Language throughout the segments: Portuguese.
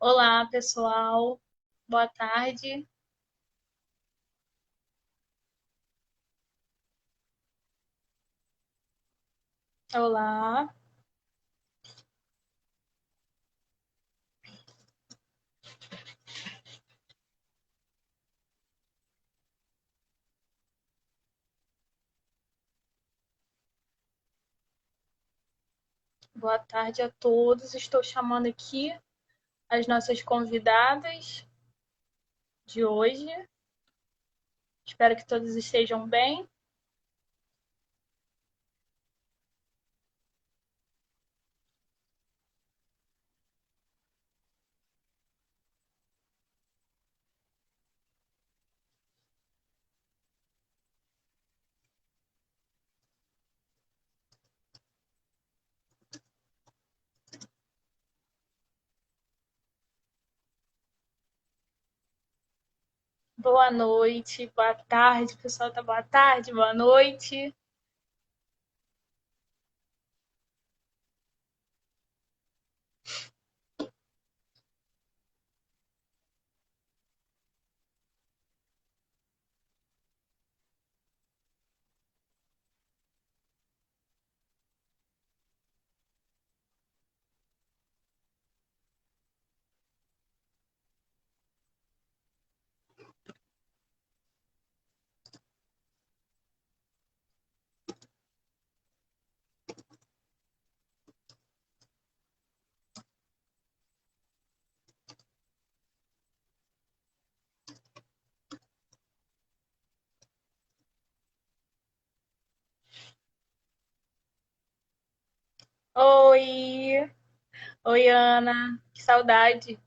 Olá, pessoal. Boa tarde. Olá. Boa tarde a todos. Estou chamando aqui as nossas convidadas de hoje. Espero que todos estejam bem. Boa noite, boa tarde, pessoal. Tá boa tarde, boa noite. Oi, oi, Ana. Que saudade.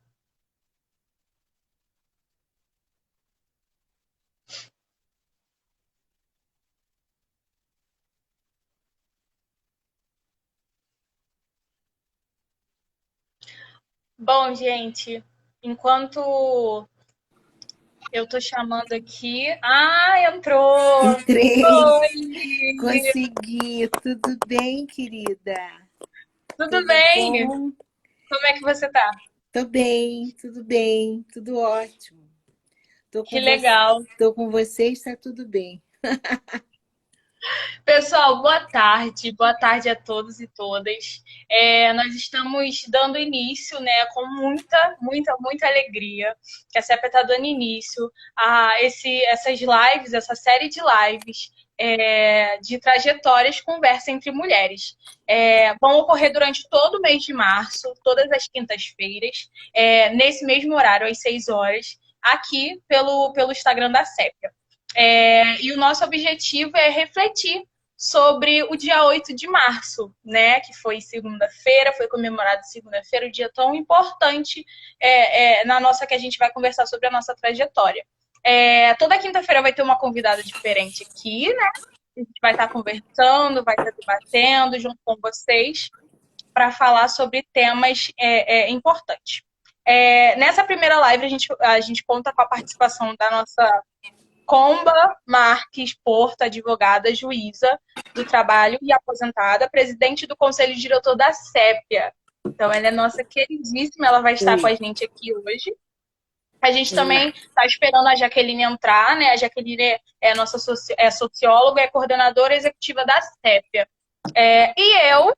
Bom, gente, enquanto eu tô chamando aqui. Ah, entrou! Entrei, Oi! consegui. Tudo bem, querida? Tudo Tudo bem? bom? Como é que você tá? Tô bem, tudo ótimo. Tô Que com você, legal. tô com você, está tudo bem. Pessoal, boa tarde a todos e todas. Nós estamos dando início, né, com muita alegria, que a CEPA está dando início essas lives, essa série de lives de trajetórias conversa entre mulheres. Vão ocorrer durante todo o mês de março, todas as quintas-feiras, nesse mesmo horário, às 6 horas, aqui pelo Instagram da CEPA. E o nosso objetivo é refletir sobre o dia 8 de março, né? Que foi segunda-feira, foi comemorado segunda-feira, um dia tão importante na nossa que a gente vai conversar sobre a nossa trajetória. Toda quinta-feira vai ter uma convidada diferente aqui, né? A gente vai estar conversando, vai estar debatendo junto com vocês para falar sobre temas importantes. Nessa primeira live, a gente conta com a participação da nossa Comba Marques Porto, advogada, juíza do trabalho e aposentada, presidente do conselho diretor da CEPIA. Então, ela é nossa queridíssima, ela vai estar com Oi, a gente aqui hoje. A gente oi, também está esperando a Jaqueline entrar, né? A Jaqueline é nossa socióloga, é coordenadora executiva da CEPIA. E eu,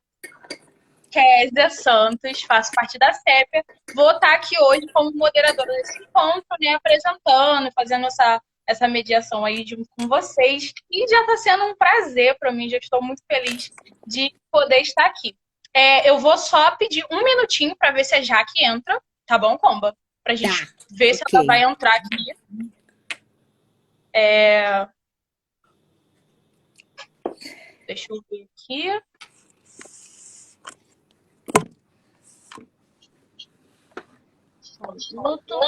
Kézia Santos, faço parte da CEPIA, vou estar aqui hoje como moderadora desse encontro, né, apresentando, fazendo essa mediação aí junto com vocês. E já está sendo um prazer para mim, já estou muito feliz de poder estar aqui. Eu vou só pedir um minutinho para ver se a Jaque entra, tá bom, Comba? Para a tá, gente ver se ok. ela vai entrar aqui. Deixa eu ver aqui. Só um minuto.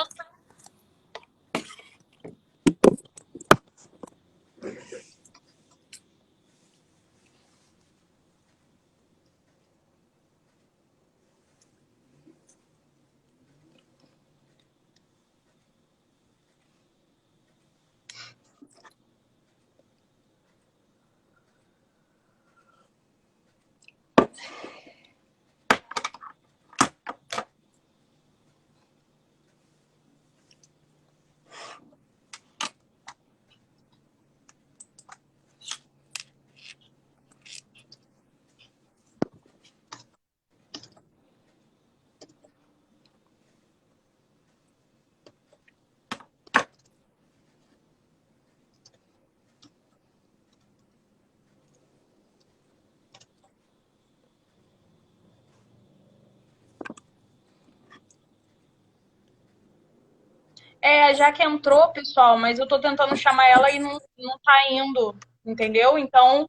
a Jaque entrou, pessoal, mas eu tô tentando chamar ela e não tá indo, entendeu? Então,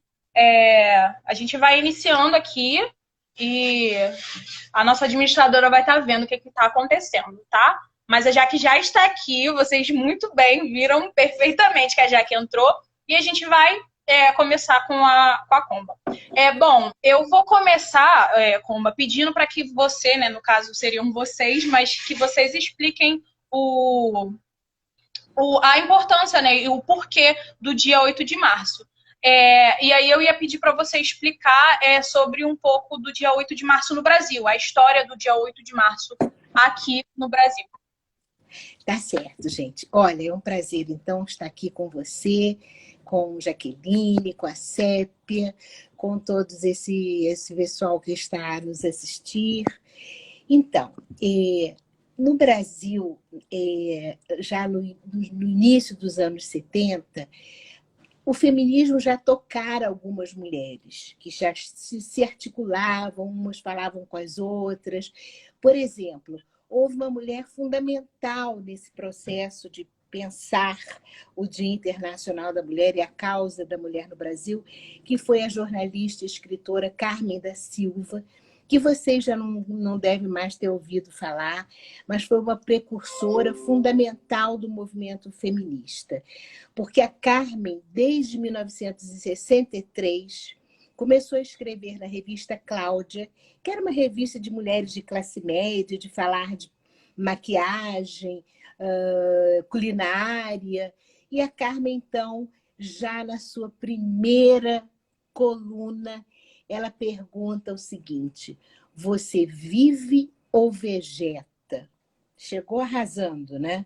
a gente vai iniciando aqui e a nossa administradora vai estar vendo o que está acontecendo, tá? Mas a Jaque já está aqui, vocês muito bem viram perfeitamente que a Jaque entrou e a gente vai começar com a Comba. Bom, eu vou começar, Comba, pedindo para que você, né, no caso seriam vocês, mas que vocês expliquem a importância, né, e o porquê do dia 8 de março. E aí eu ia pedir para você explicar sobre um pouco do dia 8 de março no Brasil, a história do dia 8 de março aqui no Brasil. Tá certo, gente. Olha, é um prazer, então, estar aqui com você, com Jaqueline, com a Sépia, com todos esse pessoal que está a nos assistir. Então, no Brasil, já no início dos anos 70, o feminismo já tocara algumas mulheres, que já se articulavam, umas falavam com as outras. Por exemplo, houve uma mulher fundamental nesse processo de pensar o Dia Internacional da Mulher e a causa da mulher no Brasil, que foi a jornalista e escritora Carmen da Silva, que vocês já não devem mais ter ouvido falar, mas foi uma precursora fundamental do movimento feminista. Porque a Carmen, desde 1963, começou a escrever na revista Cláudia, que era uma revista de mulheres de classe média, de falar de maquiagem, culinária. E a Carmen, então, já na sua primeira coluna, ela pergunta o seguinte: você vive ou vegeta? Chegou arrasando, né?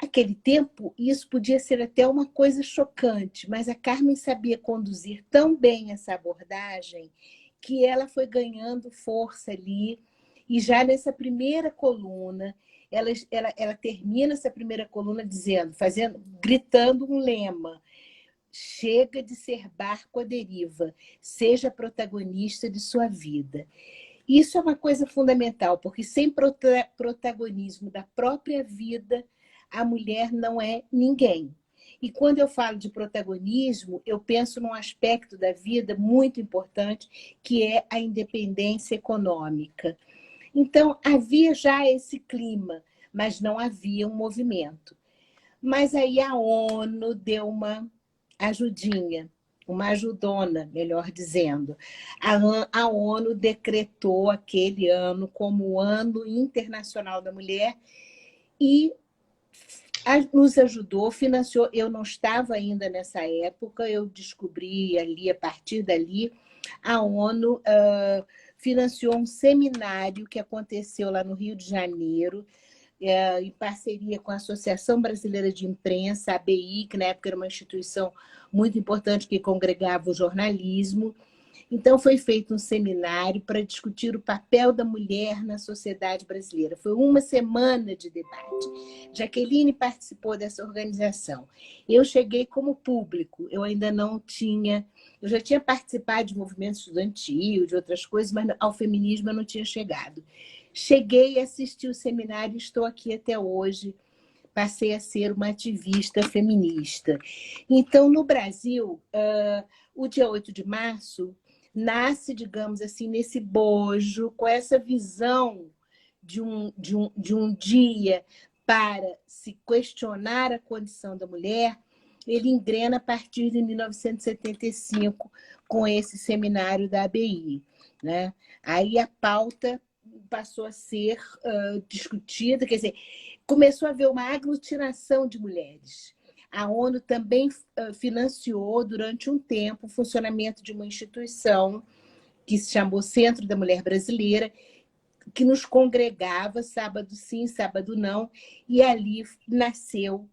Naquele tempo, isso podia ser até uma coisa chocante, mas a Carmen sabia conduzir tão bem essa abordagem que ela foi ganhando força ali. E já nessa primeira coluna, ela termina essa primeira coluna dizendo, gritando um lema: chega de ser barco à deriva, seja protagonista de sua vida. Isso é uma coisa fundamental, porque sem protagonismo da própria vida, a mulher não é ninguém. E quando eu falo de protagonismo, eu penso num aspecto da vida muito importante, que é a independência econômica. Então, havia já esse clima, mas não havia um movimento. Mas aí a ONU deu uma ajudinha, uma ajudona, melhor dizendo. A ONU decretou aquele ano como o Ano Internacional da Mulher e nos ajudou, financiou. Eu não estava ainda nessa época, eu descobri ali, a partir dali, a ONU financiou um seminário que aconteceu lá no Rio de Janeiro, em parceria com a Associação Brasileira de Imprensa, a ABI, que na época era uma instituição muito importante que congregava o jornalismo. Então, foi feito um seminário para discutir o papel da mulher na sociedade brasileira. Foi uma semana de debate. Jaqueline participou dessa organização. Eu cheguei como público, eu ainda não tinha... Eu já tinha participado de movimento estudantil, de outras coisas, mas ao feminismo eu não tinha chegado. Cheguei a assistir o seminário e estou aqui até hoje. Passei a ser uma ativista feminista. Então, no Brasil, o dia 8 de março nasce, digamos assim, nesse bojo, com essa visão de um dia para se questionar a condição da mulher. Ele engrena a partir de 1975, com esse seminário da ABI, né? Aí a pauta passou a ser discutida, quer dizer, começou a haver uma aglutinação de mulheres. A ONU também financiou, durante um tempo, o funcionamento de uma instituição que se chamou Centro da Mulher Brasileira, que nos congregava sábado sim, sábado não, e ali nasceu,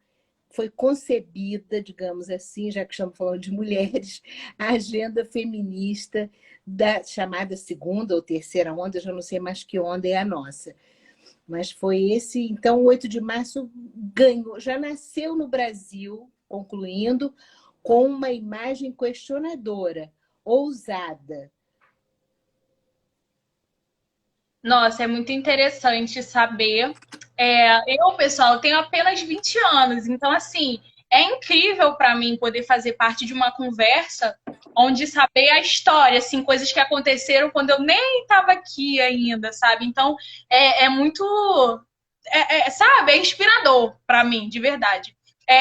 foi concebida, digamos assim, já que estamos falando de mulheres, a agenda feminista da chamada segunda ou terceira onda, eu já não sei mais que onda é a nossa. Mas foi esse... Então, o 8 de março ganhou, já nasceu no Brasil, concluindo, com uma imagem questionadora, ousada. Nossa, é muito interessante saber Pessoal, eu tenho apenas 20 anos, então, assim, é incrível para mim poder fazer parte de uma conversa onde saber a história, assim, coisas que aconteceram quando eu nem estava aqui ainda, sabe? Então, é muito, sabe, é inspirador para mim, de verdade.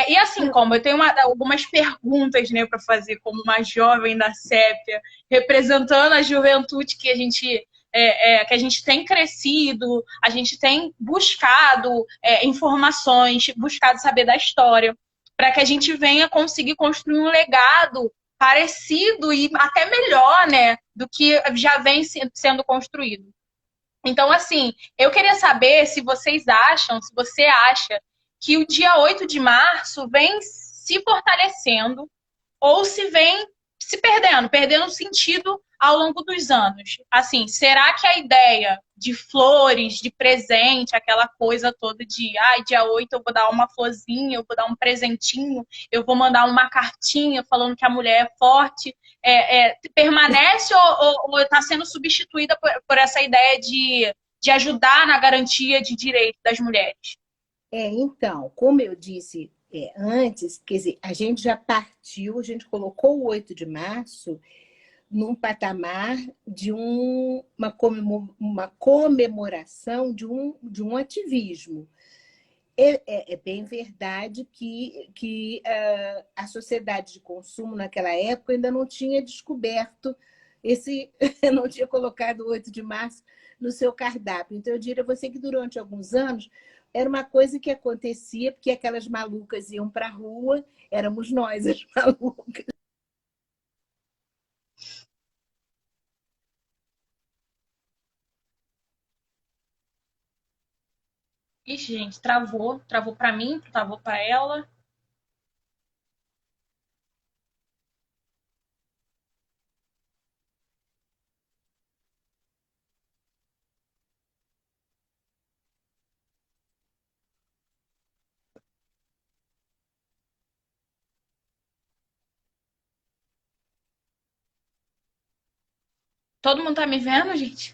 E assim, Não, como eu tenho algumas perguntas, né, para fazer como uma jovem da Sépia, representando a juventude que a gente tem crescido, a gente tem buscado informações, buscado saber da história, para que a gente venha conseguir construir um legado parecido e até melhor, né, do que já vem sendo construído. Então, assim, eu queria saber se vocês acham, se você acha que o dia 8 de março vem se fortalecendo ou se vem se perdendo sentido ao longo dos anos. Assim, será que a ideia de flores, de presente, aquela coisa toda de dia 8 eu vou dar uma florzinha, eu vou dar um presentinho, eu vou mandar uma cartinha falando que a mulher é forte, permanece ou está sendo substituída por essa ideia de ajudar na garantia de direito das mulheres? então, como eu disse antes, quer dizer, a gente já partiu, a gente colocou o 8 de março num patamar de uma comemoração de um ativismo. É bem verdade que a sociedade de consumo naquela época ainda não tinha descoberto não tinha colocado o 8 de março no seu cardápio. Então, eu diria a você que durante alguns anos era uma coisa que acontecia, porque aquelas malucas iam para a rua, éramos nós as malucas. Ixi, gente, travou. Travou para mim, travou para ela. Todo mundo tá me vendo, gente?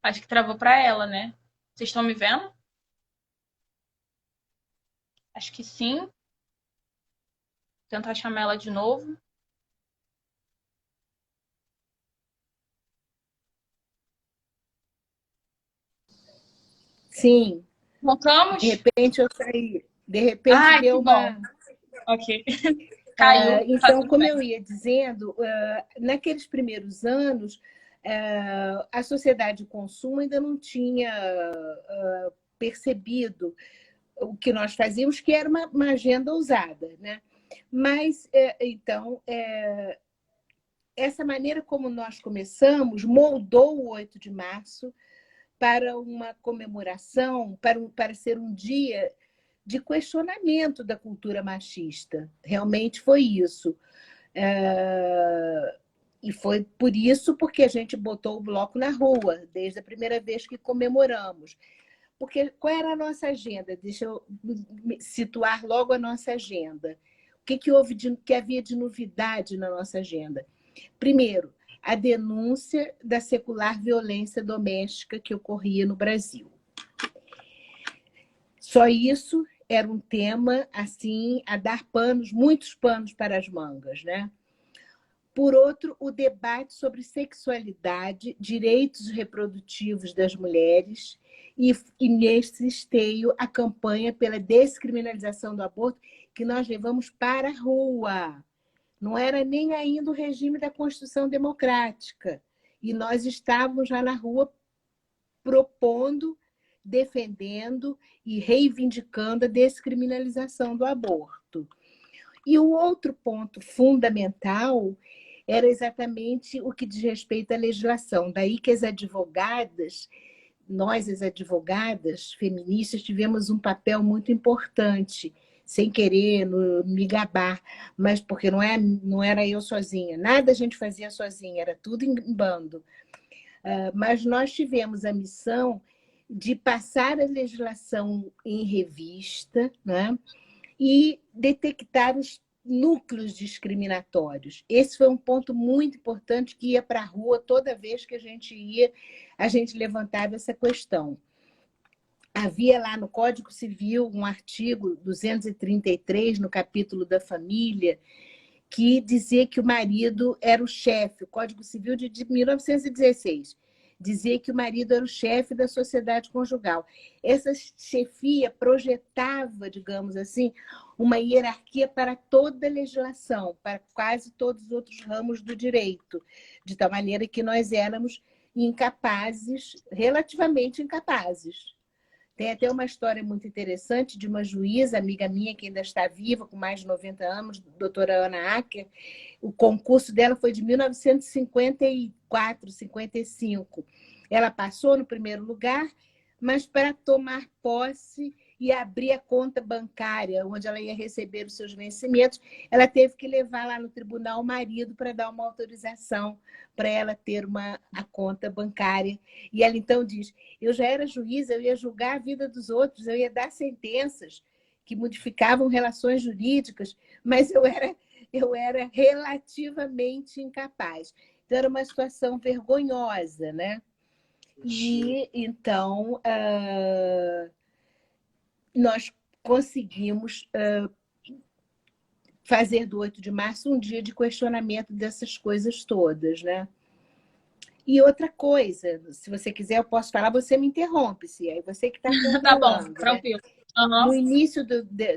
Acho que travou para ela, né? Vocês estão me vendo? Acho que sim. Vou tentar chamar ela de novo. Sim, de Voltamos? repente eu saí, de repente Ai, deu que bom. uma. Ok. Caiu. Tá Então, tudo como bem. eu ia dizendo, naqueles primeiros anos, a sociedade de consumo ainda não tinha percebido o que nós fazíamos, que era uma agenda ousada, né? Mas, então, essa maneira como nós começamos moldou o 8 de março para uma comemoração, para ser um dia de questionamento da cultura machista. Realmente foi isso. E foi por isso porque a gente botou o bloco na rua, desde a primeira vez que comemoramos. Porque qual era a nossa agenda? Deixa eu situar logo a nossa agenda. O que havia de novidade na nossa agenda? Primeiro, a denúncia da secular violência doméstica que ocorria no Brasil. Só isso era um tema assim a dar panos, muitos panos para as mangas, né? Por outro, o debate sobre sexualidade, direitos reprodutivos das mulheres e nesse esteio, a campanha pela descriminalização do aborto que nós levamos para a rua. Não era nem ainda o regime da Constituição Democrática. E nós estávamos já na rua propondo, defendendo e reivindicando a descriminalização do aborto. E o outro ponto fundamental era exatamente o que diz respeito à legislação. Daí que as advogadas, nós, as advogadas feministas, tivemos um papel muito importante, sem querer me gabar, mas porque não era eu sozinha, nada a gente fazia sozinha, era tudo em bando. Mas nós tivemos a missão de passar a legislação em revista, né? E detectar os núcleos discriminatórios. Esse foi um ponto muito importante que ia para a rua toda vez que a gente ia, a gente levantava essa questão. havia lá no Código Civil um artigo 233, no capítulo da família, que dizia que o marido era o chefe, o Código Civil de 1916, dizia que o marido era o chefe da sociedade conjugal. Essa chefia projetava, digamos assim, uma hierarquia para toda a legislação, para quase todos os outros ramos do direito, de tal maneira que nós éramos incapazes, relativamente incapazes. Tem até uma história muito interessante de uma juíza, amiga minha, que ainda está viva, com mais de 90 anos, doutora Ana Acker. O concurso dela foi de 1954, 55. Ela passou no primeiro lugar, mas para tomar posse e abrir a conta bancária, onde ela ia receber os seus vencimentos, ela teve que levar lá no tribunal o marido para dar uma autorização para ela ter a conta bancária. E ela então diz, eu já era juíza, eu ia julgar a vida dos outros, eu ia dar sentenças que modificavam relações jurídicas, mas eu era relativamente incapaz. Então, era uma situação vergonhosa, né? E, então, nós conseguimos fazer do 8 de março um dia de questionamento dessas coisas todas, né? E outra coisa, se você quiser, eu posso falar, você me interrompe, se aí você que está Tá bom, controlando, né? tranquilo. Uhum. No início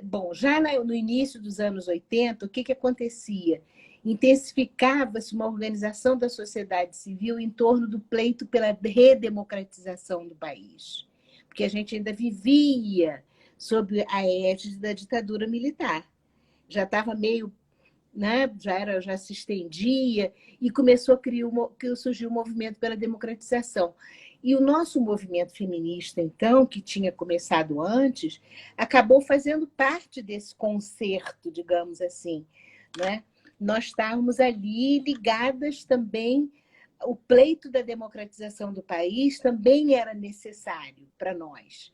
bom, já no início dos anos 80, o que acontecia? Intensificava-se uma organização da sociedade civil em torno do pleito pela redemocratização do país, porque a gente ainda vivia sob a égide da ditadura militar. Já estava meio, né, já se estendia e começou a surgir o movimento pela democratização. E o nosso movimento feminista, então, que tinha começado antes, acabou fazendo parte desse concerto, digamos assim, né? Nós estávamos ali ligadas também, o pleito da democratização do país também era necessário para nós.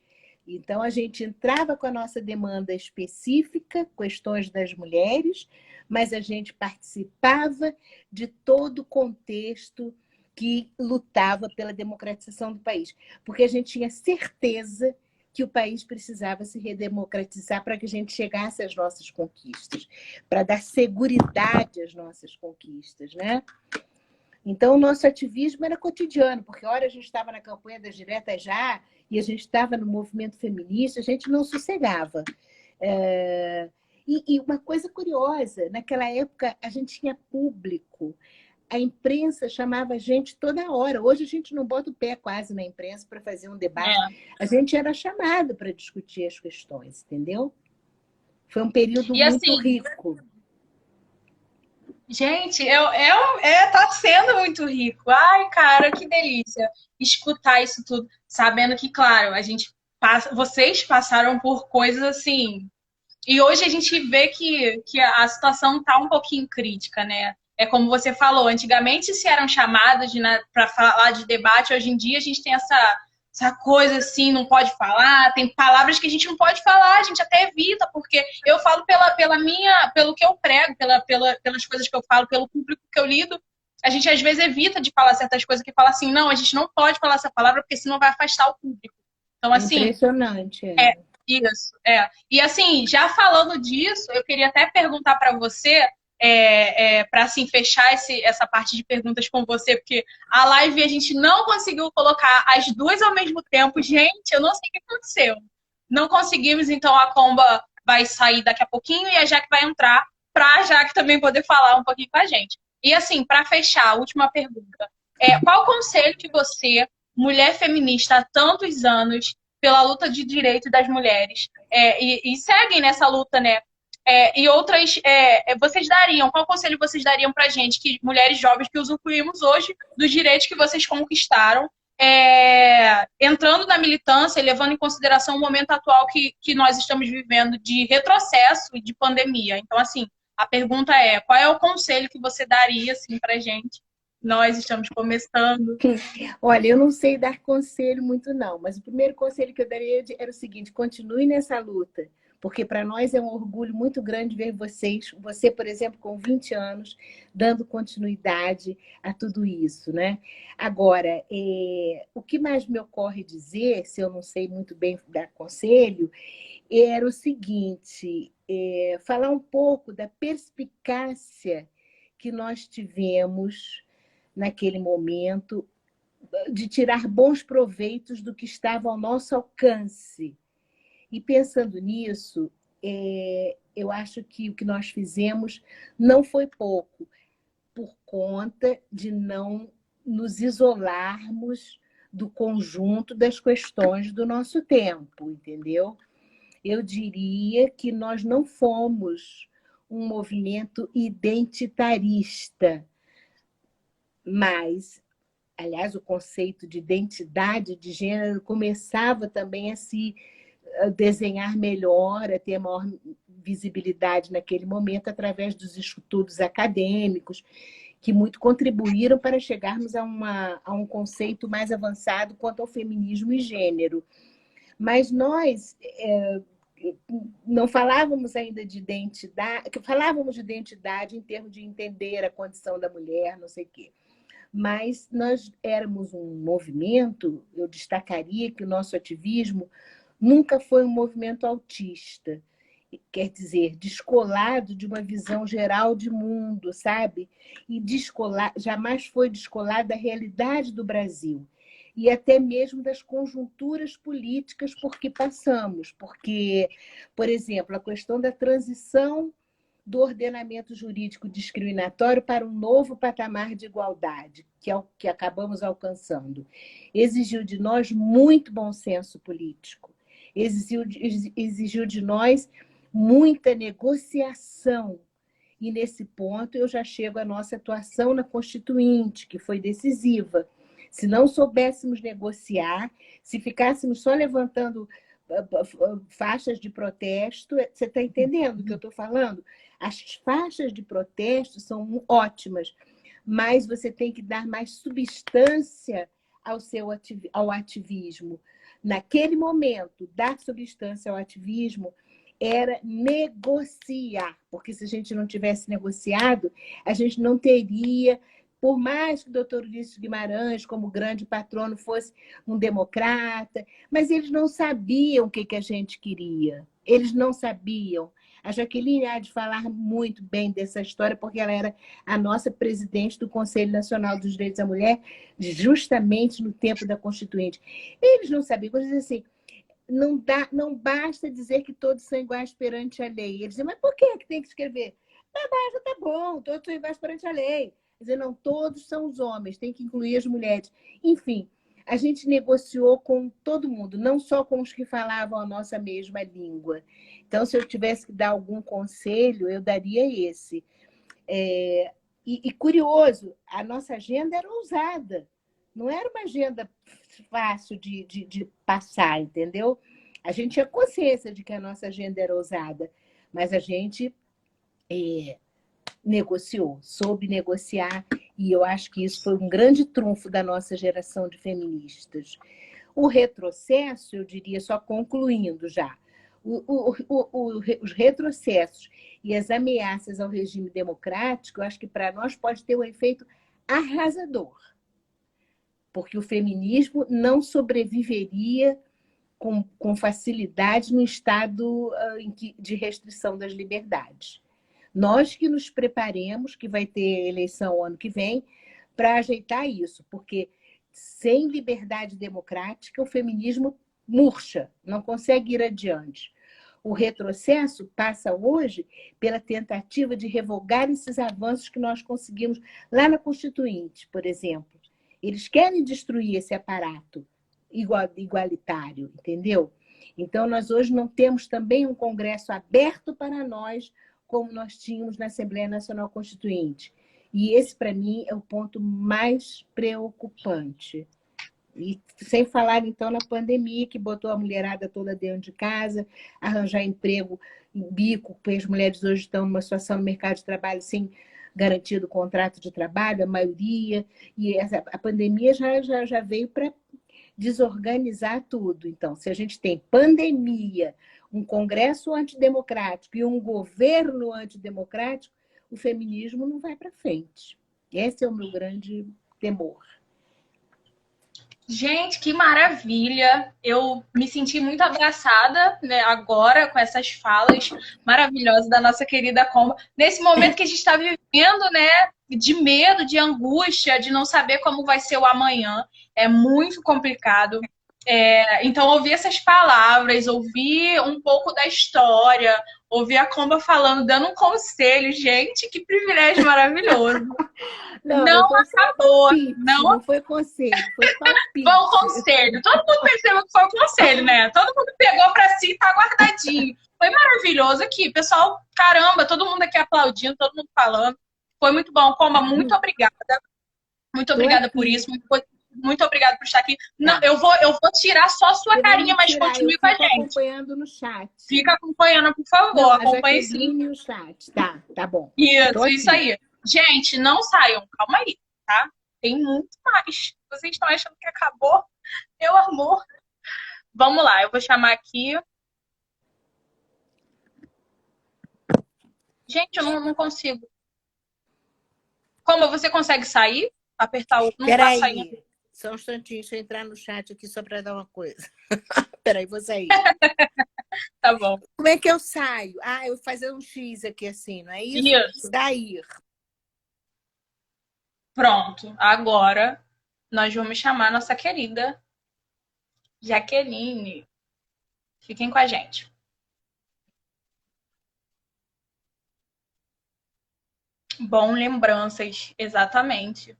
Então, a gente entrava com a nossa demanda específica, questões das mulheres, mas a gente participava de todo o contexto que lutava pela democratização do país, porque a gente tinha certeza que o país precisava se redemocratizar para que a gente chegasse às nossas conquistas, para dar seguridade às nossas conquistas, né? Então, o nosso ativismo era cotidiano, porque, ora, a gente estava na campanha das diretas já, e a gente estava no movimento feminista, a gente não sossegava. E uma coisa curiosa, naquela época a gente tinha público, a imprensa chamava a gente toda hora. Hoje a gente não bota o pé quase na imprensa para fazer um debate. A gente era chamado para discutir as questões, entendeu? Foi um período E muito assim, rico. gente, tá sendo muito rico. Ai, cara, que delícia escutar isso tudo, sabendo que, claro, vocês passaram por coisas assim. E hoje a gente vê que a situação tá um pouquinho crítica, né? É como você falou, antigamente se eram chamados para falar de debate, hoje em dia a gente tem essa coisa assim, não pode falar, tem palavras que a gente não pode falar, a gente até evita, porque eu falo pelo que eu prego, pelas coisas que eu falo, pelo público que eu lido, a gente às vezes evita de falar certas coisas que fala assim, não, a gente não pode falar essa palavra porque senão vai afastar o público. Então, assim. Impressionante. Isso, é. E assim, já falando disso, eu queria até perguntar para você, para assim, fechar essa parte de perguntas com você, porque a live a gente não conseguiu colocar as duas ao mesmo tempo. Gente, eu não sei o que aconteceu. Não conseguimos, então a Comba vai sair daqui a pouquinho e a Jaque vai entrar para a Jaque também poder falar um pouquinho com a gente. E assim, para fechar, a última pergunta. Qual o conselho que você, mulher feminista há tantos anos, pela luta de direito das mulheres, e seguem nessa luta, né? E outras, qual conselho vocês dariam pra gente, que mulheres jovens que usufruímos hoje dos direitos que vocês conquistaram, entrando na militância e levando em consideração o momento atual que nós estamos vivendo de retrocesso e de pandemia. Então, assim, a pergunta é, qual é o conselho que você daria, assim, pra gente? Nós estamos começando. Olha, eu não sei dar conselho muito não, mas o primeiro conselho que eu daria era o seguinte, continue nessa luta, porque para nós é um orgulho muito grande ver você, por exemplo, com 20 anos, dando continuidade a tudo isso, né? Agora, o que mais me ocorre dizer, se eu não sei muito bem dar conselho, era o seguinte, falar um pouco da perspicácia que nós tivemos naquele momento de tirar bons proveitos do que estava ao nosso alcance. E pensando nisso, eu acho que o que nós fizemos não foi pouco, por conta de não nos isolarmos do conjunto das questões do nosso tempo, entendeu? Eu diria que nós não fomos um movimento identitarista, mas, aliás, o conceito de identidade de gênero começava também a se desenhar melhor, a ter maior visibilidade naquele momento através dos estudos acadêmicos, que muito contribuíram para chegarmos a um conceito mais avançado quanto ao feminismo e gênero. Mas nós não falávamos ainda de identidade, falávamos de identidade em termos de entender a condição da mulher, não sei o quê. Mas nós éramos um movimento, eu destacaria que o nosso ativismo nunca foi um movimento autista, quer dizer, descolado de uma visão geral de mundo, sabe? E jamais foi descolado da realidade do Brasil e até mesmo das conjunturas políticas por que passamos, porque, por exemplo, a questão da transição do ordenamento jurídico discriminatório para um novo patamar de igualdade, que é o que acabamos alcançando, exigiu de nós muito bom senso político, exigiu de nós muita negociação. E, nesse ponto, eu já chego à nossa atuação na Constituinte, que foi decisiva. Se não soubéssemos negociar, se ficássemos só levantando faixas de protesto, você está entendendo o que eu estou falando? As faixas de protesto são ótimas, mas você tem que dar mais substância ao ativismo. Naquele momento, dar substância ao ativismo era negociar, porque se a gente não tivesse negociado, a gente não teria, por mais que o doutor Ulisses Guimarães, como grande patrono, fosse um democrata, mas eles não sabiam o que a gente queria. Eles não sabiam. A Jaqueline há de falar muito bem dessa história, porque ela era a nossa presidente do Conselho Nacional dos Direitos da Mulher, justamente no tempo da Constituinte. Eles não sabiam, quando dizem assim, não basta dizer que todos são iguais perante a lei. Eles dizem, mas por que tem que escrever? Tá bom, todos são iguais perante a lei. Quer dizer, não, todos são os homens, tem que incluir as mulheres. Enfim, a gente negociou com todo mundo, não só com os que falavam a nossa mesma língua. Então, se eu tivesse que dar algum conselho, eu daria esse. E curioso, a nossa agenda era ousada. Não era uma agenda fácil de passar, entendeu? A gente tinha consciência de que a nossa agenda era ousada, mas a gente negociou, soube negociar, e eu acho que isso foi um grande trunfo da nossa geração de feministas. O retrocesso, eu diria, só concluindo já, os retrocessos e as ameaças ao regime democrático, eu acho que para nós pode ter um efeito arrasador, porque o feminismo não sobreviveria com facilidade no estado de restrição das liberdades. Nós que nos preparemos, que vai ter eleição ano que vem, para ajeitar isso, porque sem liberdade democrática o feminismo murcha, não consegue ir adiante. O retrocesso passa hoje pela tentativa de revogar esses avanços que nós conseguimos lá na Constituinte, por exemplo. Eles querem destruir esse aparato igualitário, entendeu? Então, nós hoje não temos também um Congresso aberto para nós, como nós tínhamos na Assembleia Nacional Constituinte. E esse, para mim, é o ponto mais preocupante. E sem falar, então, na pandemia, que botou a mulherada toda dentro de casa, arranjar emprego em bico, porque as mulheres hoje estão numa situação no mercado de trabalho sem garantia do contrato de trabalho, a maioria, e a pandemia já veio para desorganizar tudo. Então, se a gente tem pandemia, um Congresso antidemocrático e um governo antidemocrático, o feminismo não vai para frente. Esse é o meu grande temor. Gente, que maravilha! Eu me senti muito abraçada, né, agora com essas falas maravilhosas da nossa querida Comba. Nesse momento que a gente está vivendo, né, de medo, de angústia, de não saber como vai ser o amanhã, é muito complicado. Então, ouvir essas palavras, ouvir um pouco da história, ouvir a Comba falando, dando um conselho, gente, que privilégio maravilhoso! Não, Não foi só acabou, palpite, não. não foi conselho, foi Foi um palpite. conselho. Todo mundo percebeu que foi um conselho, né? Todo mundo pegou pra si e tá guardadinho. Foi maravilhoso aqui. Pessoal, caramba, todo mundo aqui aplaudindo, todo mundo falando. Foi muito bom. Comba, muito obrigada. Muito Estou obrigada por aqui. isso. Muito obrigada por estar aqui. Não, Tá. eu vou tirar só a sua Você vai carinha, me mas tirar, eu continue com a fico gente. acompanhando no chat. Fica acompanhando, por favor. Não, a Acompanhe sim. Jaqueline e o chat. Tá bom. Tô Isso aqui. aí. Gente, não saiam. Calma aí, tá? Tem muito mais. Vocês estão achando que acabou? Meu amor. Vamos lá, eu vou chamar aqui. Gente, eu não consigo. Como você consegue sair? Apertar o. Não tá saindo. Peraí, só um instantinho, deixa eu entrar no chat aqui só para dar uma coisa. Peraí, vou sair. Tá bom. Como é que eu saio? Ah, eu vou fazer um X aqui assim, não é isso? Isso. Sair. Pronto. Agora nós vamos chamar nossa querida Jaqueline. Fiquem com a gente. Bom, lembranças, exatamente.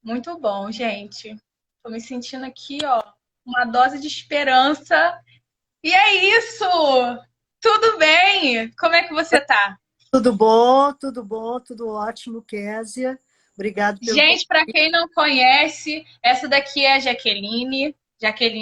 Muito bom, gente. Tô me sentindo aqui, ó, uma dose de esperança. E é isso! Tudo bem? Como é que você tá? Tudo bom, tudo ótimo, Késia. Obrigado pelo Gente, para quem não conhece, essa daqui é a Jaqueline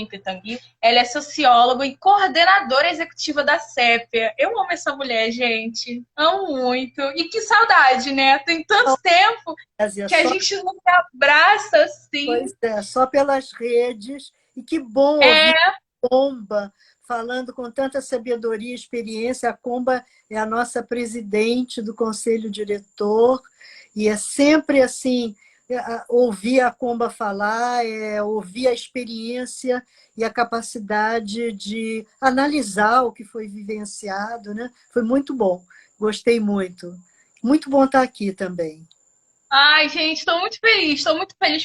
Pitangui. Ela é socióloga e coordenadora executiva da CEPEA. Eu amo essa mulher, gente. Amo muito. E que saudade, né? Tem tanto tempo Késia, que a gente não se abraça assim. pois é, só pelas redes. E que bom É, ouvir a Comba falando com tanta sabedoria e experiência. A Comba é a nossa presidente do conselho diretor e é sempre assim, ouvir a Comba falar, ouvir a experiência e a capacidade de analisar o que foi vivenciado, né? Foi muito bom, gostei muito. Muito bom estar aqui também. ai, gente, estou muito feliz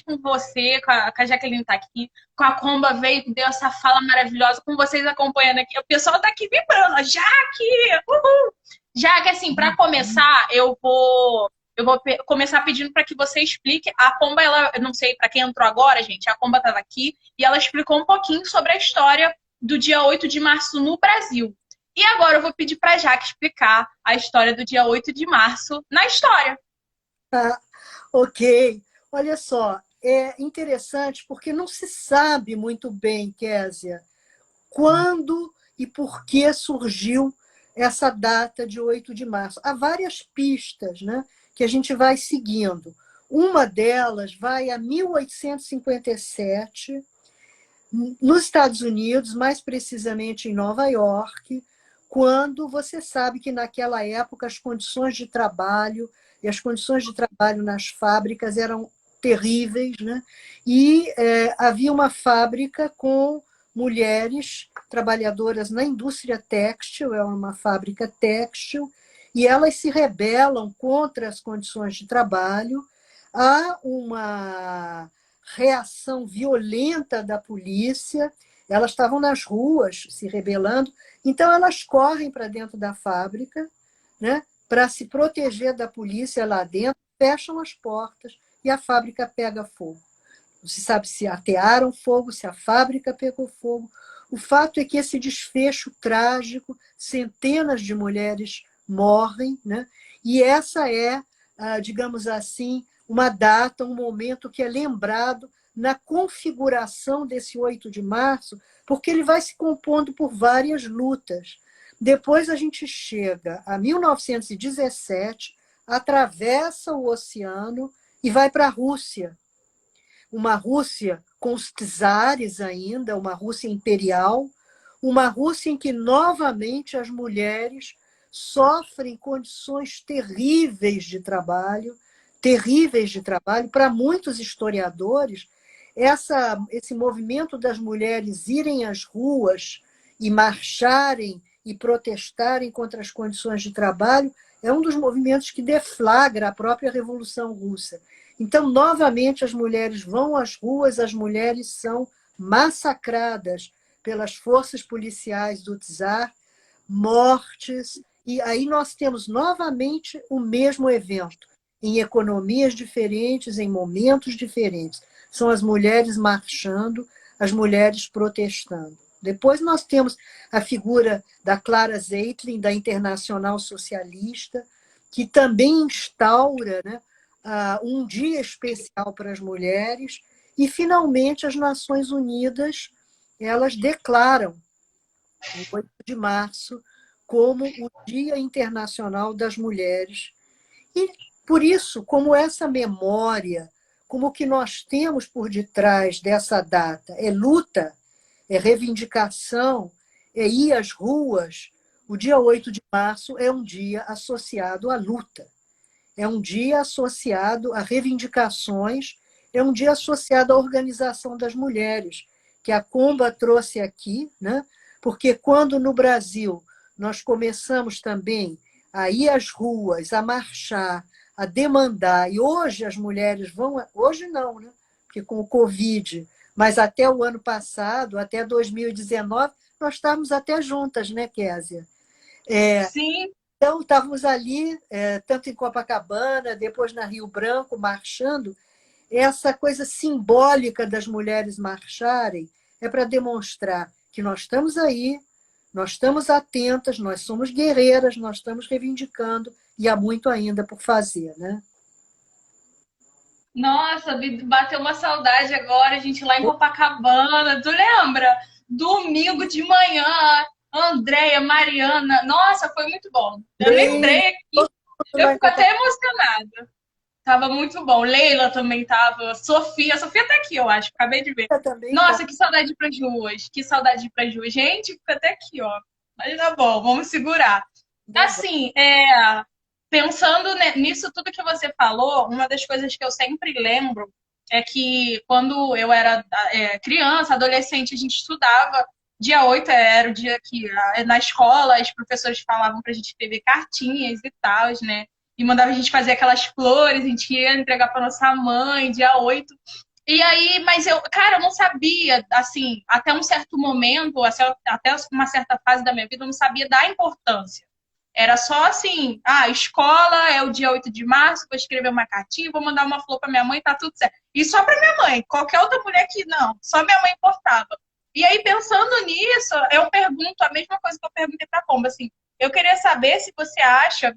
com você, com a Jaqueline tá aqui, com a Comba veio, deu essa fala maravilhosa, com vocês acompanhando aqui. O pessoal tá aqui vibrando, ó, Jaque! Uhul! Jaque, assim, para começar, eu vou começar pedindo para que você explique. A Comba, ela, eu não sei, para quem entrou agora, gente, a Comba estava aqui e ela explicou um pouquinho sobre a história do dia 8 de março no Brasil. E agora eu vou pedir para a Jaque explicar a história do dia 8 de março na história. Ah, ok. Olha só, é interessante porque não se sabe muito bem, Késia, quando e por que surgiu essa data de 8 de março. Há várias pistas, né, que a gente vai seguindo. Uma delas vai a 1857, nos Estados Unidos, mais precisamente em Nova York, quando você sabe que naquela época as condições de trabalho e as condições de trabalho nas fábricas eram terríveis, né? E havia uma fábrica com mulheres trabalhadoras na indústria têxtil, é uma fábrica têxtil, e elas se rebelam contra as condições de trabalho. Há uma reação violenta da polícia, elas estavam nas ruas se rebelando, então elas correm para dentro da fábrica, né, para se proteger da polícia lá dentro, fecham as portas e a fábrica pega fogo. Não se sabe se atearam fogo, se a fábrica pegou fogo. O fato é que esse desfecho trágico, centenas de mulheres morrem, né? E essa é, digamos assim, uma data, um momento que é lembrado na configuração desse 8 de março, porque ele vai se compondo por várias lutas. Depois a gente chega a 1917, atravessa o oceano e vai para a Rússia. Uma Rússia com os czares ainda, uma Rússia imperial, uma Rússia em que, novamente, as mulheres sofrem condições terríveis de trabalho. Para muitos historiadores, esse movimento das mulheres irem às ruas e marcharem e protestarem contra as condições de trabalho é um dos movimentos que deflagra a própria Revolução Russa. Então, novamente, as mulheres vão às ruas, as mulheres são massacradas pelas forças policiais do czar, mortes, e aí nós temos novamente o mesmo evento, em economias diferentes, em momentos diferentes. São as mulheres marchando, as mulheres protestando. Depois nós temos a figura da Clara Zetkin, da Internacional Socialista, que também instaura, né, um dia especial para as mulheres, e, finalmente, as Nações Unidas elas declaram o 8 de março como o Dia Internacional das Mulheres. E, por isso, como essa memória, como o que nós temos por detrás dessa data é luta, é reivindicação, é ir às ruas, o dia 8 de março é um dia associado à luta, é um dia associado a reivindicações, é um dia associado à organização das mulheres, que a Comba trouxe aqui, né? Porque quando no Brasil nós começamos também a ir às ruas, a marchar, a demandar, e hoje as mulheres vão... Hoje não, né? Porque com o Covid, mas até o ano passado, até 2019, nós estávamos até juntas, né, Késia? Sim. Então, estávamos ali, tanto em Copacabana, depois na Rio Branco, marchando. Essa coisa simbólica das mulheres marcharem é para demonstrar que nós estamos aí, nós estamos atentas, nós somos guerreiras, nós estamos reivindicando e há muito ainda por fazer, né? Nossa, bateu uma saudade agora, a gente lá em Copacabana. Tu lembra? Domingo de manhã, Andréia, Mariana. Nossa, foi muito bom. Eu lembrei aqui, eu fico até emocionada. Tava muito bom. Leila também tava. Sofia tá aqui, eu acho. Acabei de ver. Nossa, que saudade de ir pras ruas. Que saudade de ir pras ruas. Gente, fica até aqui, ó. Mas tá bom, vamos segurar. Assim, pensando nisso tudo que você falou, uma das coisas que eu sempre lembro é que quando eu era criança, adolescente, a gente estudava. Dia 8 era o dia que na escola os professores falavam pra gente escrever cartinhas e tal, né? E mandava a gente fazer aquelas flores, a gente ia entregar para nossa mãe, dia 8. E aí, mas cara, eu não sabia, assim, até um certo momento, até uma certa fase da minha vida, eu não sabia da importância. Era só assim, escola é o dia 8 de março, vou escrever uma cartinha, vou mandar uma flor para minha mãe, tá tudo certo. E só para minha mãe, qualquer outra mulher que não, só minha mãe importava. E aí, pensando nisso, eu pergunto a mesma coisa que eu perguntei para a Pomba, assim, eu queria saber se você acha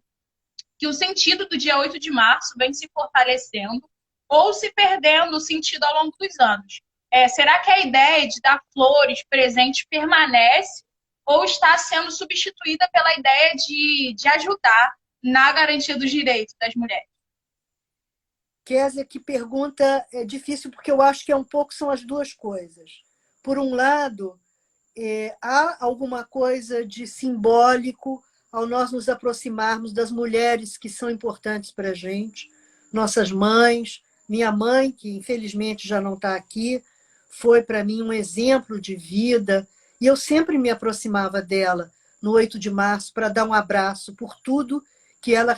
que o sentido do dia 8 de março vem se fortalecendo ou se perdendo o sentido ao longo dos anos. Será que a ideia de dar flores, presentes, permanece ou está sendo substituída pela ideia de ajudar na garantia dos direitos das mulheres? Kézia, que pergunta é difícil, porque eu acho que um pouco são as duas coisas. Por um lado, há alguma coisa de simbólico ao nós nos aproximarmos das mulheres que são importantes para a gente, nossas mães. Minha mãe, que infelizmente já não está aqui, foi para mim um exemplo de vida, e eu sempre me aproximava dela no 8 de março para dar um abraço por tudo que ela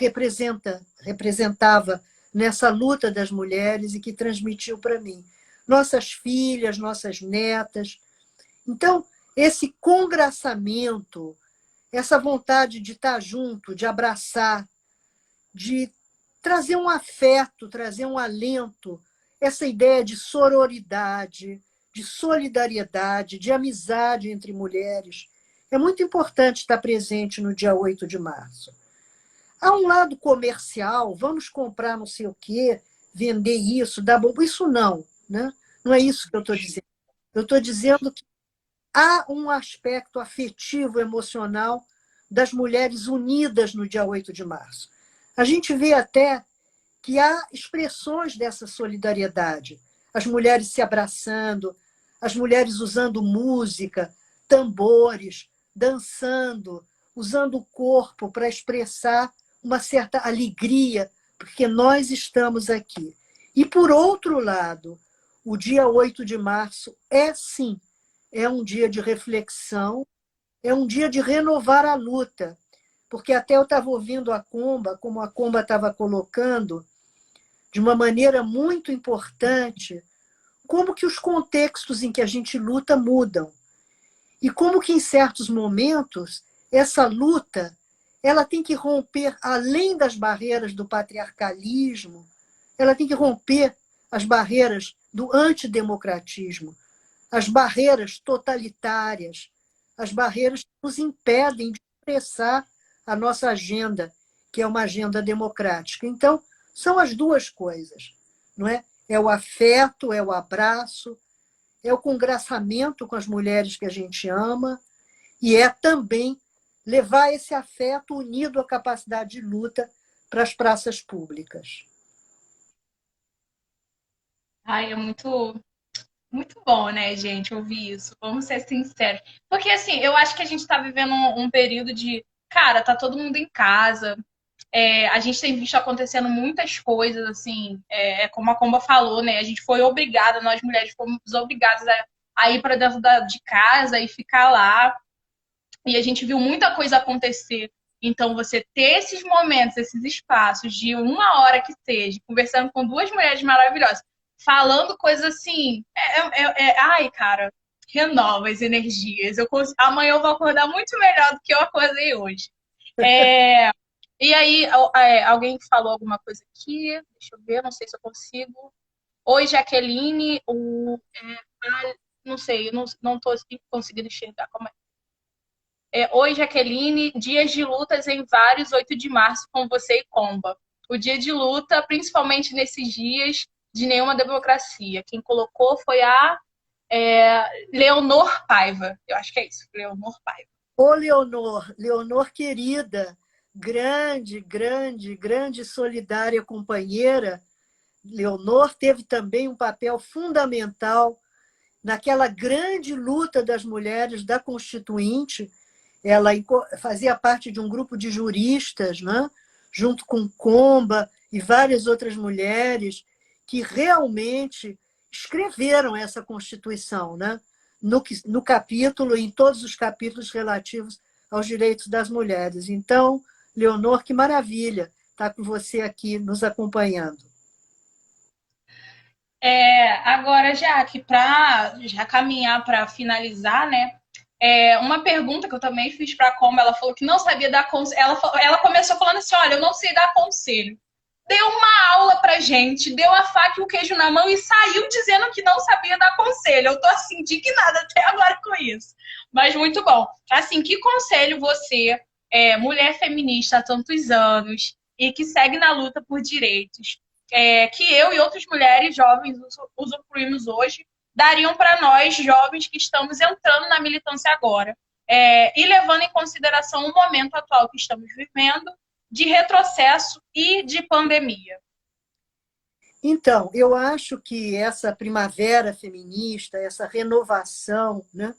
representava nessa luta das mulheres e que transmitiu para mim. Nossas filhas, nossas netas. Então, esse congraçamento, essa vontade de estar junto, de abraçar, de trazer um afeto, trazer um alento, essa ideia de sororidade, de solidariedade, de amizade entre mulheres, é muito importante estar presente no dia 8 de março. Há um lado comercial, vamos comprar não sei o quê, vender isso, dar bom. Isso não, né? Não é isso que eu estou dizendo. Eu estou dizendo que há um aspecto afetivo, emocional das mulheres unidas no dia 8 de março. A gente vê até que há expressões dessa solidariedade. As mulheres se abraçando, as mulheres usando música tambores, dançando, usando o corpo para expressar uma certa alegria, porque nós estamos aqui. E, por outro lado, o dia 8 de março sim, é um dia de reflexão, é um dia de renovar a luta, porque até eu estava ouvindo a Comba, como a Comba estava colocando, de uma maneira muito importante, como que os contextos em que a gente luta mudam. E como que, em certos momentos, essa luta ela tem que romper, além das barreiras do patriarcalismo, ela tem que romper as barreiras do antidemocratismo, as barreiras totalitárias, as barreiras que nos impedem de expressar a nossa agenda, que é uma agenda democrática. Então, são as duas coisas, não é? É o afeto, é o abraço, é o congraçamento com as mulheres que a gente ama e é também levar esse afeto unido à capacidade de luta para as praças públicas. Ai, é muito bom, né, gente, ouvir isso. Vamos ser sinceros. Porque, assim, eu acho que a gente tá vivendo um período de, cara, tá todo mundo em casa. A gente tem visto acontecendo muitas coisas, assim, como a Comba falou, né? A gente foi obrigada, nós mulheres fomos obrigadas a ir para dentro de casa e ficar lá. E a gente viu muita coisa acontecer. Então, você ter esses momentos, esses espaços de uma hora que seja, conversando com duas mulheres maravilhosas, falando coisas assim. Ai, cara, renova as energias. Amanhã eu vou acordar muito melhor do que eu acordei hoje. E aí, alguém falou alguma coisa aqui? Deixa eu ver, não sei se eu consigo. Oi, Jaqueline. Não sei, não estou conseguindo enxergar como é. Oi, Jaqueline, dias de lutas em vários 8 de março com você e Comba. O dia de luta, principalmente nesses dias de nenhuma democracia. Quem colocou foi a Leonor Paiva. Eu acho que é isso, Leonor Paiva. Ô, Leonor querida, grande, grande, grande solidária companheira, Leonor teve também um papel fundamental naquela grande luta das mulheres da Constituinte. Ela fazia parte de um grupo de juristas, né? Junto com Comba e várias outras mulheres que realmente escreveram essa Constituição, né? No capítulo, em todos os capítulos relativos aos direitos das mulheres. Então, Leonor, que maravilha estar com você aqui nos acompanhando. Agora, Jaque, para já caminhar para finalizar, né? Uma pergunta que eu também fiz para a Comba, ela falou que não sabia dar conselho. Ela começou falando assim: olha, eu não sei dar conselho. Deu uma aula pra gente, deu a faca e o queijo na mão e saiu dizendo que não sabia dar conselho. Eu tô assim, indignada até agora com isso. Mas muito bom. Assim, que conselho você, mulher feminista há tantos anos e que segue na luta por direitos, que eu e outras mulheres jovens usufruímos hoje, dariam para nós, jovens que estamos entrando na militância agora, e levando em consideração o momento atual que estamos vivendo, de retrocesso e de pandemia? Então, eu acho que essa primavera feminista, essa renovação, né?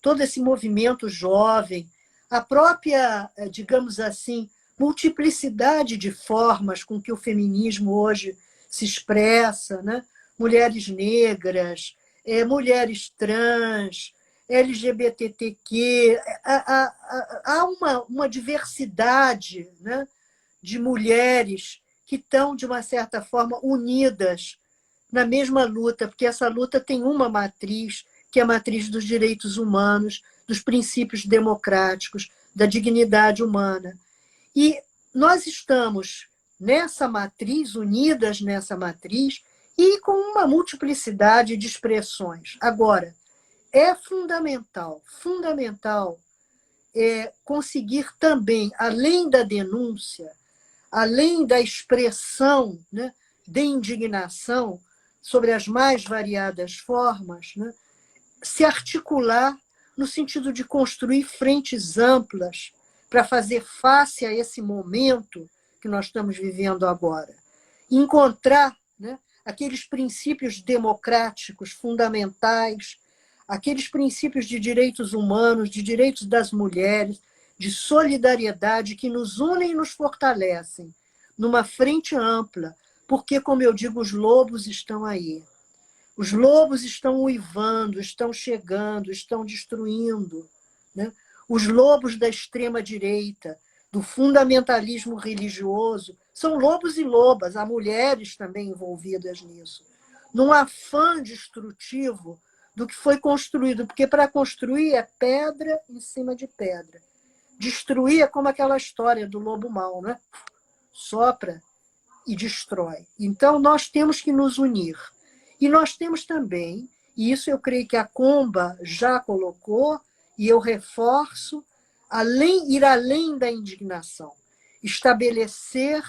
Todo esse movimento jovem, a própria, digamos assim, multiplicidade de formas com que o feminismo hoje se expressa, né? Mulheres negras, mulheres trans, LGBTQ, há uma diversidade, né, de mulheres que estão, de uma certa forma, unidas na mesma luta, porque essa luta tem uma matriz, que é a matriz dos direitos humanos, dos princípios democráticos, da dignidade humana. E nós estamos nessa matriz, unidas nessa matriz, e com uma multiplicidade de expressões. Agora, é fundamental conseguir também, além da denúncia, além da expressão, né, de indignação sobre as mais variadas formas, né, se articular no sentido de construir frentes amplas para fazer face a esse momento que nós estamos vivendo agora. Encontrar, né, aqueles princípios democráticos fundamentais, aqueles princípios de direitos humanos, de direitos das mulheres, de solidariedade que nos unem e nos fortalecem numa frente ampla, porque, como eu digo, os lobos estão aí. Os lobos estão uivando, estão chegando, estão destruindo, né? Os lobos da extrema-direita, do fundamentalismo religioso, são lobos e lobas, há mulheres também envolvidas nisso, num afã destrutivo do que foi construído, porque para construir é pedra em cima de pedra. Destruir é como aquela história do lobo mau, né? Sopra e destrói. Então, nós temos que nos unir. E nós temos também, e isso eu creio que a Comba já colocou, e eu reforço, ir além da indignação, estabelecer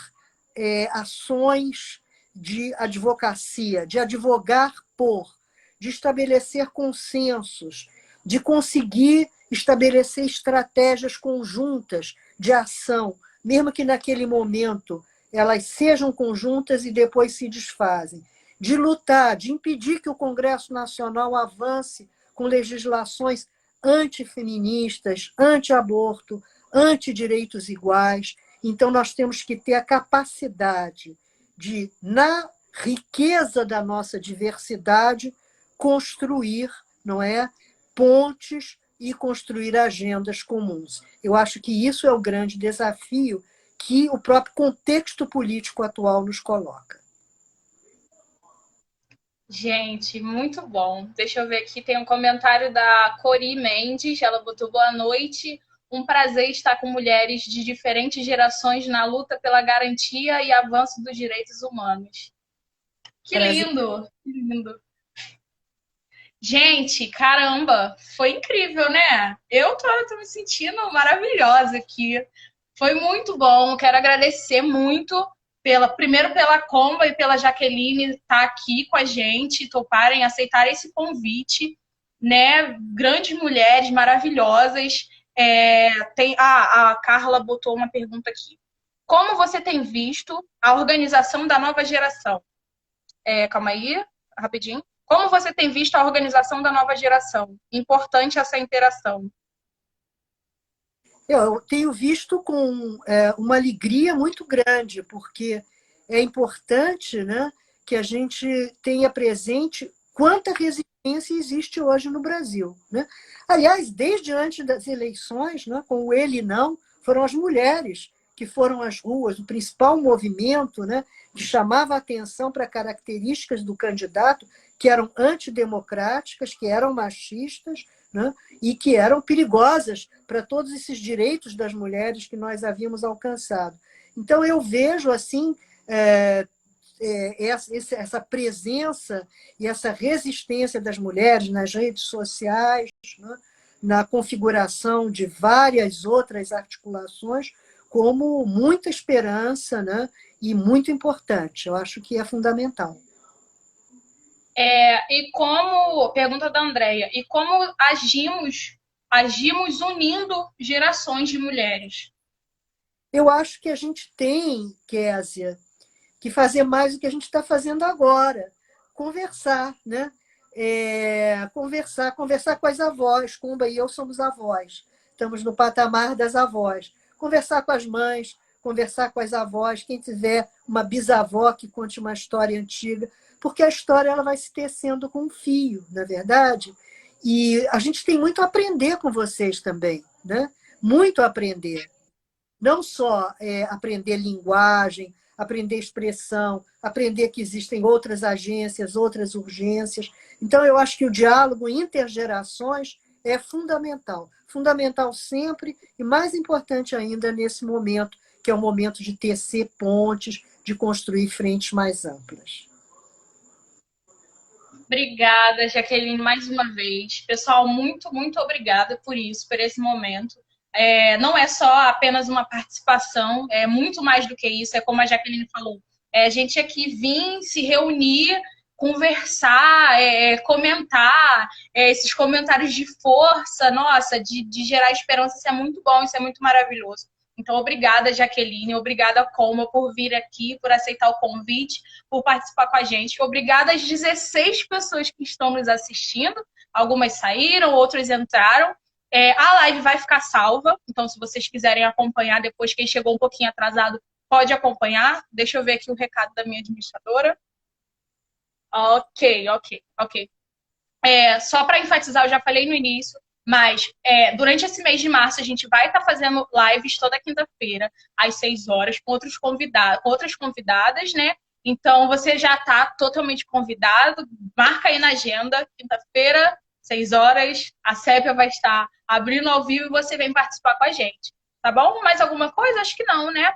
ações de advocacia, de advogar por, de estabelecer consensos, de conseguir estabelecer estratégias conjuntas de ação, mesmo que naquele momento elas sejam conjuntas e depois se desfazem, de lutar, de impedir que o Congresso Nacional avance com legislações antifeministas, anti-aborto, anti-direitos iguais. Então, nós temos que ter a capacidade de, na riqueza da nossa diversidade, construir, não é, pontes e construir agendas comuns. Eu acho que isso é o grande desafio que o próprio contexto político atual nos coloca. Gente, muito bom. Deixa eu ver aqui, tem um comentário da Cori Mendes, ela botou boa noite. Um prazer estar com mulheres de diferentes gerações na luta pela garantia e avanço dos direitos humanos. Que lindo, que lindo. Gente, caramba, foi incrível, né? Eu tô me sentindo maravilhosa aqui. Foi muito bom, quero agradecer muito primeiro pela Comba e pela Jaqueline estar aqui com a gente, toparem aceitar esse convite, né? Grandes mulheres maravilhosas. A Carla botou uma pergunta aqui. Como você tem visto a organização da nova geração? Calma aí, rapidinho. Como você tem visto a organização da nova geração? Importante essa interação. Eu tenho visto com uma alegria muito grande, porque é importante, né, que a gente tenha presente quanta resistência existe hoje no Brasil, né? Aliás, desde antes das eleições, né, com o ele e não, foram as mulheres que foram às ruas, o principal movimento, né, que chamava a atenção para características do candidato que eram antidemocráticas, que eram machistas, né, e que eram perigosas para todos esses direitos das mulheres que nós havíamos alcançado. Então, eu vejo assim essa presença e essa resistência das mulheres nas redes sociais, né, na configuração de várias outras articulações, como muita esperança, né, e muito importante. Eu acho que é fundamental. Pergunta da Andréia, e como agimos unindo gerações de mulheres? Eu acho que a gente tem, Késia, que fazer mais do que a gente está fazendo agora. Conversar, né? Conversar com as avós. Comba e eu somos avós. Estamos no patamar das avós. Conversar com as mães, conversar com as avós. Quem tiver uma bisavó que conte uma história antiga, porque a história ela vai se tecendo com um fio, na verdade. E a gente tem muito a aprender com vocês também, né? Muito a aprender. Não só aprender linguagem, aprender expressão, aprender que existem outras agências, outras urgências. Então, eu acho que o diálogo intergerações é fundamental. Fundamental sempre e mais importante ainda nesse momento, que é o momento de tecer pontes, de construir frentes mais amplas. Obrigada, Jaqueline, mais uma vez. Pessoal, muito, muito obrigada por isso, por esse momento. Não é só apenas uma participação, é muito mais do que isso, é como a Jaqueline falou. A gente aqui vir, se reunir, conversar, comentar, esses comentários de força, nossa, de gerar esperança, isso é muito bom, isso é muito maravilhoso. Então, obrigada, Jaqueline, obrigada, Comba, por vir aqui, por aceitar o convite, por participar com a gente. Obrigada às 16 pessoas que estão nos assistindo, algumas saíram, outras entraram. A live vai ficar salva, então se vocês quiserem acompanhar depois, quem chegou um pouquinho atrasado pode acompanhar. Deixa eu ver aqui o recado da minha administradora. Ok. Só para enfatizar, eu já falei no início, mas durante esse mês de março a gente vai estar fazendo lives toda quinta-feira, às 6 horas, com outras convidadas, né? Então você já está totalmente convidado, marca aí na agenda, quinta-feira, 6 horas, a Sépia vai estar abrindo ao vivo e você vem participar com a gente, tá bom? Mais alguma coisa? Acho que não, né?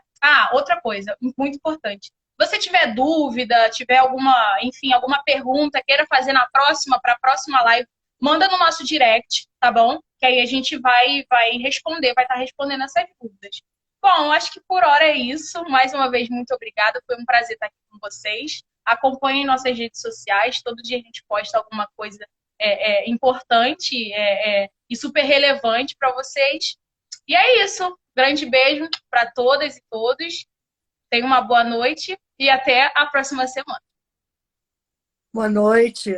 Outra coisa, muito importante. Se você tiver dúvida, tiver alguma pergunta, queira fazer para a próxima live, manda no nosso direct, tá bom? Que aí a gente vai responder, vai estar respondendo essas dúvidas. Bom, acho que por hora é isso. Mais uma vez, muito obrigada. Foi um prazer estar aqui com vocês. Acompanhem nossas redes sociais. Todo dia a gente posta alguma coisa importante e super relevante para vocês. E é isso. Grande beijo para todas e todos. Tenha uma boa noite e até a próxima semana. Boa noite.